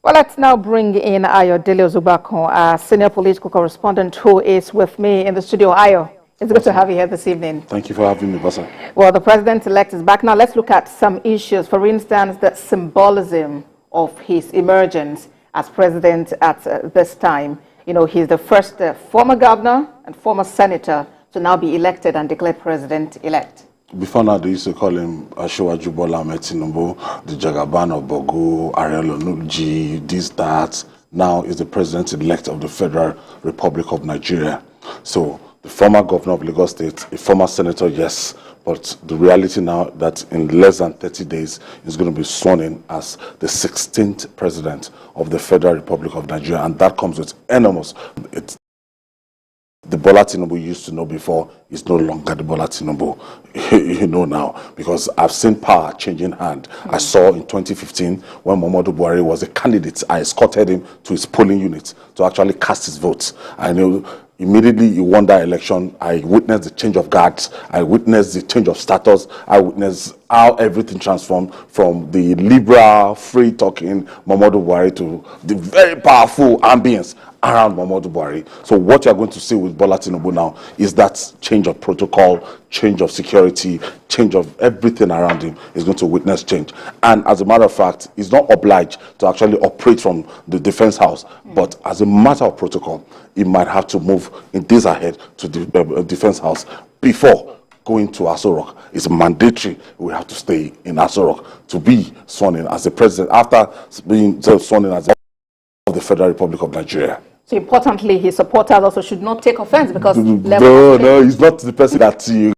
Well, let's now bring in Ayo Dele Ozubakon, a senior political correspondent who is with me in the studio. Ayo, it's good to have you here this evening. Thank you for having me, Bosa. Well, the president-elect is back. Now, let's look at some issues. For instance, the symbolism of his emergence as president at this time. You know, he's the first former governor and former senator to now be elected and declared president-elect. Before now, they used to call him Asiwaju Bola Tinubu, the Jagaban of Bogu, Ariel Onuji, this, that. Now is the president-elect of the Federal Republic of Nigeria. So the former governor of Lagos State, a former senator, yes, but the reality now that in less than 30 days is going to be sworn in as the 16th president of the Federal Republic of Nigeria, and that comes with enormous. The Bola Tinubu used to know before is no longer the Bola Tinubu you know now, because I've seen power changing hand. I saw in 2015 when Modu Sheriff was a candidate, I escorted him to his polling unit to actually cast his votes. I knew immediately he won that election. I witnessed the change of guards. I witnessed the change of status. I witnessed how everything transformed from the liberal, free-talking Modu Sheriff to the very powerful ambience around Modu Sheriff. So what you're going to see with Bola Tinubu now is that change of protocol, change of security, change of everything around him is going to witness change. And as a matter of fact, he's not obliged to actually operate from the defense house, but as a matter of protocol, he might have to move in days ahead to the defense house before going to Asokoro. It's mandatory. We have to stay in Asokoro to be sworn in as the president after being sworn in as of the Federal Republic of Nigeria. So importantly, his supporters also should not take offense because no, he's not the person that you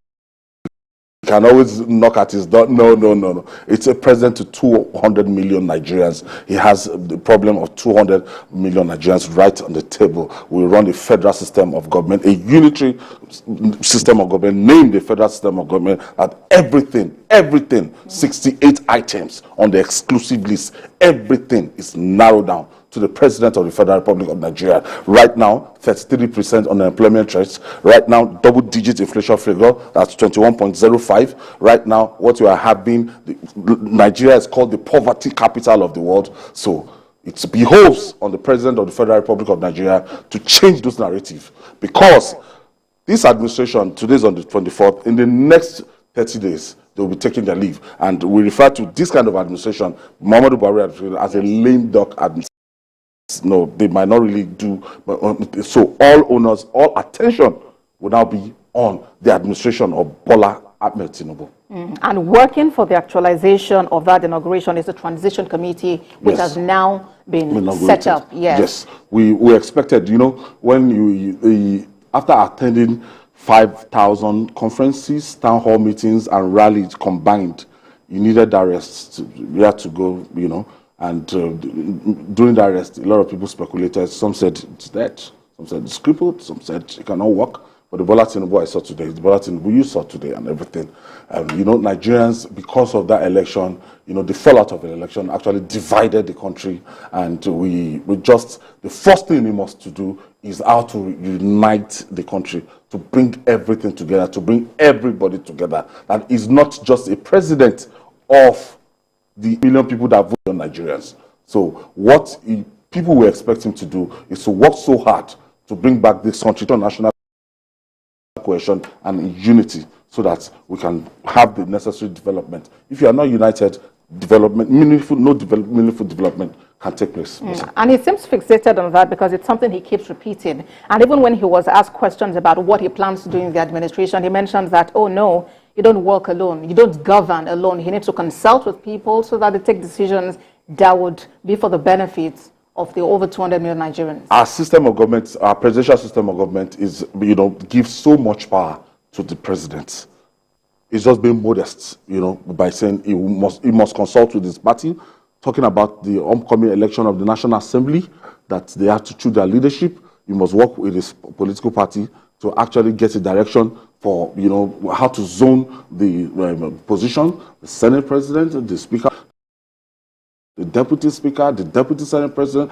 can always knock at his door. No. It's a president to 200 million Nigerians. He has the problem of 200 million Nigerians right on the table. We run a federal system of government, a unitary system of government, named the federal system of government, at everything, 68 items on the exclusive list, everything is narrowed down to the president of the Federal Republic of Nigeria. Right now, 33% unemployment rate. Right now, double-digit inflation figure, that's 21.05. Right now, what you are having, Nigeria is called the poverty capital of the world. So it behoves on the president of the Federal Republic of Nigeria to change those narratives, because this administration, today's on the 24th, in the next 30 days, they will be taking their leave. And we refer to this kind of administration, Muhammadu Buhari, as a lame duck administration. No, they might not really do. But, so all owners, all attention will now be on the administration of Bola Tinubu. And working for the actualization of that inauguration is the transition committee, which has now been set up. Yes, we expected, you know, when you after attending 5,000 conferences, town hall meetings, and rallies combined, you needed that rest. You had to go, you know. And during that arrest, a lot of people speculated. Some said it's dead, some said it's crippled, some said it cannot walk. But the Bola Tinubu I saw today, the Bola Tinubu you saw today, and everything. You know, Nigerians, because of that election, you know, the fallout of the election actually divided the country. And we just, the first thing we must to do is how to unite the country, to bring everything together, to bring everybody together. And is not just a president of the million people that vote on Nigerians. So what people will expect him to do is to work so hard to bring back this country to national cohesion and unity, so that we can have the necessary development. If you are not united, meaningful development can take place. And he seems fixated on that because it's something he keeps repeating. And even when he was asked questions about what he plans to do in the administration, he mentions that, oh no, you don't work alone, you don't govern alone. You need to consult with people so that they take decisions that would be for the benefits of the over 200 million Nigerians. Our system of government, our presidential system of government is, you know, gives so much power to the president. It's just being modest, you know, by saying he must consult with his party, talking about the upcoming election of the National Assembly, that they have to choose their leadership. You must work with his political party to actually get a direction for, you know, how to zone the position, the Senate President, the Speaker, the Deputy Speaker, the Deputy Senate President,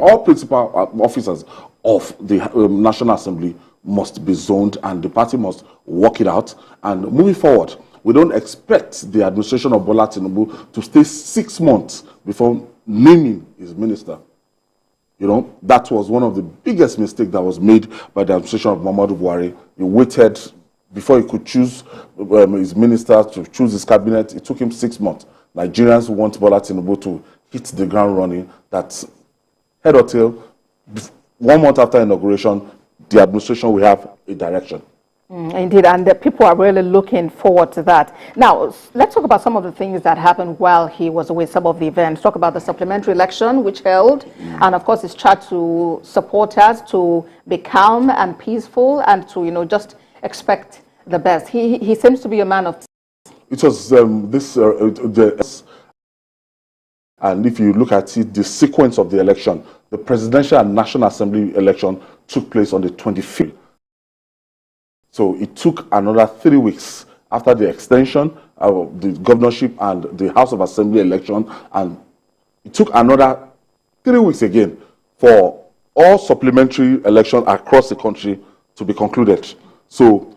all principal officers of the National Assembly must be zoned, and the party must work it out. And moving forward, we don't expect the administration of Bola Tinubu to stay 6 months before naming his minister. You know, that was one of the biggest mistakes that was made by the administration of Muhammadu Buhari. He waited before he could choose his ministers, to choose his cabinet. It took him 6 months. Nigerians want Bola Tinubu to hit the ground running. That's head or tail. 1 month after inauguration, the administration will have a direction. Indeed, and the people are really looking forward to that. Now, let's talk about some of the things that happened while he was away, some of the events. Talk about the supplementary election, which held, and of course, his charge to supporters to be calm and peaceful and to, just expect the best. He seems to be a man of... It was and if you look at it, the sequence of the election, the presidential and National Assembly election took place on the 25th. So it took another 3 weeks after the extension of the governorship and the House of Assembly election, and it took another 3 weeks again for all supplementary elections across the country to be concluded. So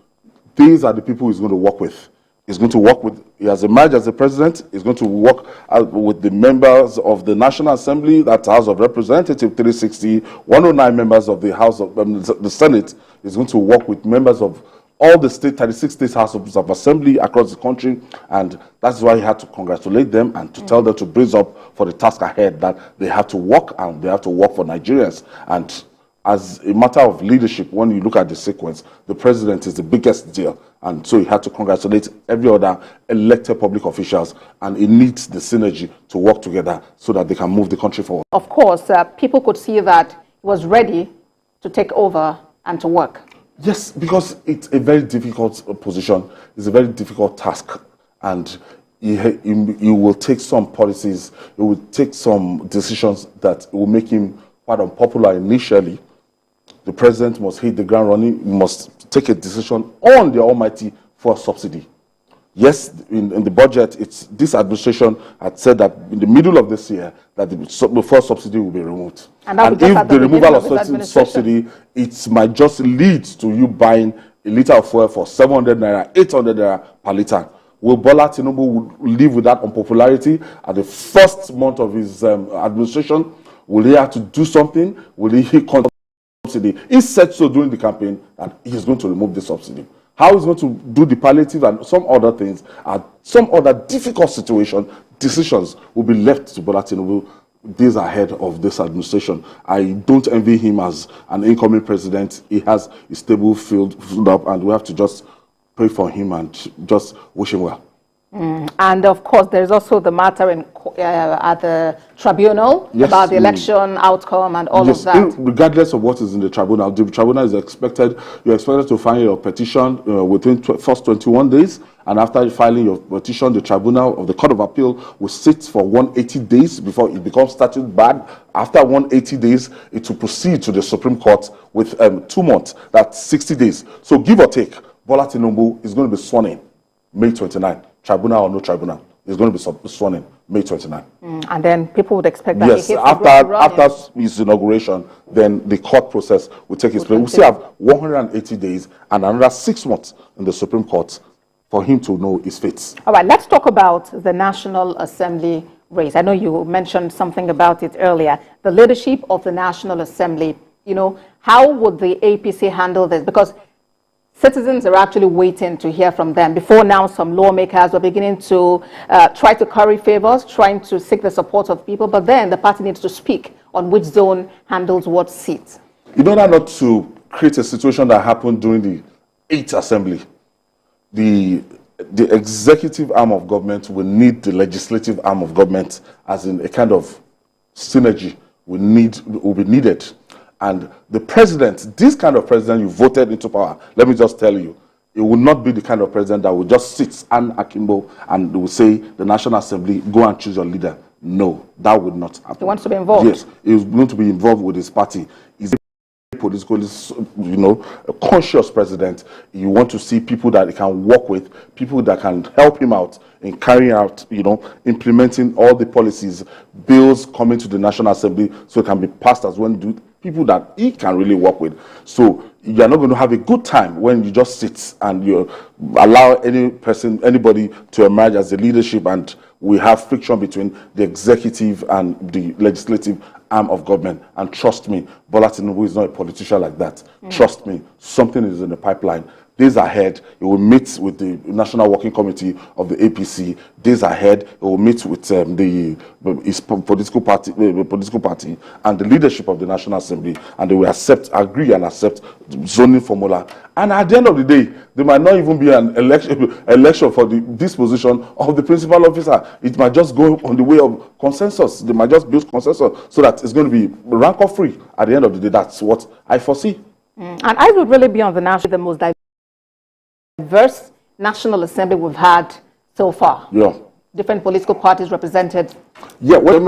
these are the people he's going to work with. He's going to work with, he has emerged as the president, he's going to work with the members of the National Assembly, that's House of Representatives 360, 109 members of the House of the Senate. He's going to work with members of all the 36 states Houses of Assembly across the country, and that's why he had to congratulate them and to tell them to brace up for the task ahead, that they have to work and they have to work for Nigerians. And as a matter of leadership, when you look at the sequence, the president is the biggest deal. And so he had to congratulate every other elected public officials, and it needs the synergy to work together so that they can move the country forward. Of course, people could see that he was ready to take over and to work. Yes, because it's a very difficult position. It's a very difficult task. And he will take some policies, he will take some decisions that will make him quite unpopular initially. The president must hit the ground running, must take a decision on the almighty fuel subsidy. Yes, in the budget, this administration had said that in the middle of this year that the fuel subsidy will be removed. And if the removal of subsidy, it might just lead to you buying a liter of fuel for 700 naira, 800 naira per liter. Will Bola Tinubu live with that unpopularity at the first month of his administration? Will he have to do something? Will he control subsidy? He said so during the campaign that he's going to remove the subsidy. How he's going to do the palliative and some other things, and some other difficult decisions will be left to Bola Tinubu days ahead of this administration. I don't envy him as an incoming president. He has a stable field up, and we have to just pray for him and just wish him well. And of course, there's also the matter at the tribunal about the election outcome and all of that. Regardless of what is in the tribunal is expected. You're expected to file your petition within first 21 days, and after filing your petition, the tribunal of the Court of Appeal will sit for 180 days before it becomes statute bad. After 180 days, it will proceed to the Supreme Court with 2 months. That's 60 days. So give or take, Bola Tinubu is going to be sworn in May 29. Tribunal or no tribunal, is going to be sworn in May 29. And then people would expect that yes, after his inauguration, then the court process will take its place. We still have 180 days and another 6 months in the Supreme Court for him to know his fate. All right, let's talk about the National Assembly race. I know you mentioned something about it earlier. The leadership of the National Assembly, how would the APC handle this? Because citizens are actually waiting to hear from them. Before now, some lawmakers were beginning to try to curry favors, trying to seek the support of people, but then the party needs to speak on which zone handles what seat. In order not to create a situation that happened during the 8th Assembly, the executive arm of government will need the legislative arm of government, as in a kind of synergy will be needed. And the president, this kind of president you voted into power, let me just tell you, it will not be the kind of president that will just sit and akimbo and will say, the National Assembly, go and choose your leader. No, that would not happen. He wants to be involved. Yes, he's going to be involved with his party. He's a politically, a conscious president. You want to see people that he can work with, people that can help him out in carrying out, implementing all the policies, bills coming to the National Assembly so it can be passed as one, people that he can really work with. So you're not going to have a good time when you just sit and you allow anybody to emerge as the leadership, and we have friction between the executive and the legislative arm of government. And trust me, Bola Tinubu is not a politician like that. Trust me, something is in the pipeline. Days ahead, he will meet with the National Working Committee of the APC. Days ahead, he will meet with his political party and the leadership of the National Assembly, and they will agree and accept zoning formula. And at the end of the day, there might not even be an election for this position of the principal officer. It might just go on the way of consensus. They might just build consensus so that it's going to be rancor-free. At the end of the day, that's what I foresee. And I would really be on the most diverse National Assembly we've had so far. Yeah. Different political parties represented. Yeah, we're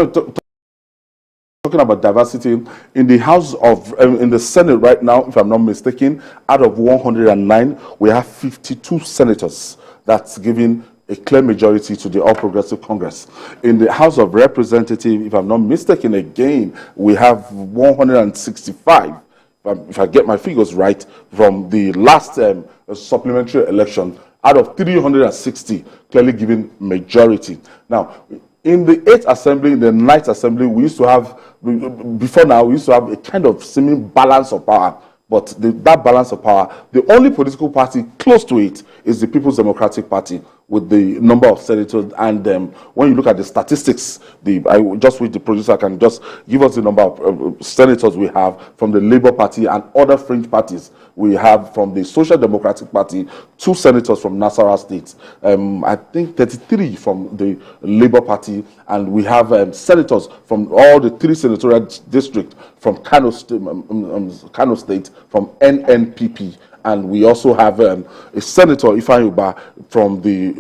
talking about diversity in the House of, in the Senate right now, if I'm not mistaken, out of 109, we have 52 senators. That's giving a clear majority to the All Progressive Congress. In the House of Representatives, if I'm not mistaken, again, we have 165. If I get my figures right, from the last supplementary election, out of 360, clearly giving majority. Now, in the 8th Assembly, in the 9th Assembly, we used to have, before now, we used to have a kind of seeming balance of power. But that balance of power, the only political party close to it is the People's Democratic Party, with the number of senators. And when you look at the statistics, I just wish the producer can just give us the number of senators we have from the Labour Party and other fringe parties. We have from the Social Democratic Party 2 senators from Nasarawa State, I think 33 from the Labour Party, and we have senators from all the 3 senatorial districts from Kano State, from NNPP. And we also have a Senator Ifeanyuba from the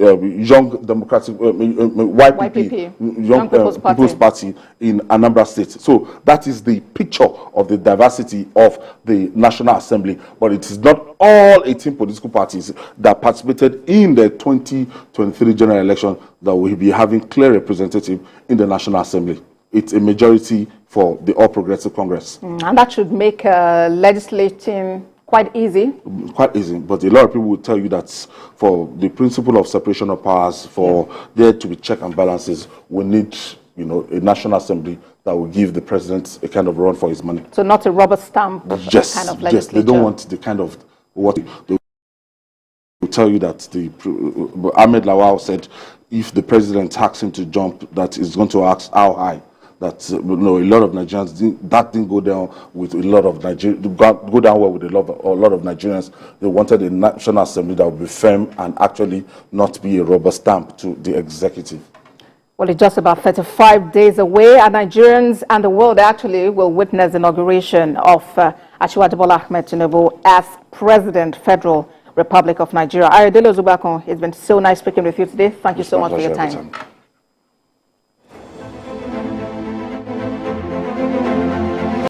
Young Democratic YPP, Young People's Party in Anambra State. So that is the picture of the diversity of the National Assembly. But it is not all 18 political parties that participated in the 2023 general election that will be having clear representative in the National Assembly. It's a majority for the All Progressive Congress. And that should make legislating quite easy. Quite easy, but a lot of people will tell you that for the principle of separation of powers, for there to be check and balances, we need, a National Assembly that will give the president a kind of run for his money. So not a rubber stamp kind of legislature. Yes, they don't want the kind of what they will tell you that Ahmed Lawal said if the president asks him to jump, that he's going to ask how high. That a lot of Nigerians didn't go down with a lot of go down well with a lot of Nigerians. They wanted a National Assembly that would be firm and actually not be a rubber stamp to the executive. Well, it's just about 35 days away, and Nigerians and the world actually will witness the inauguration of Asiwaju Bola Tinubu as President, Federal Republic of Nigeria. Ayodele Zubakon, it's been so nice speaking with you today. Thank you so much for your time.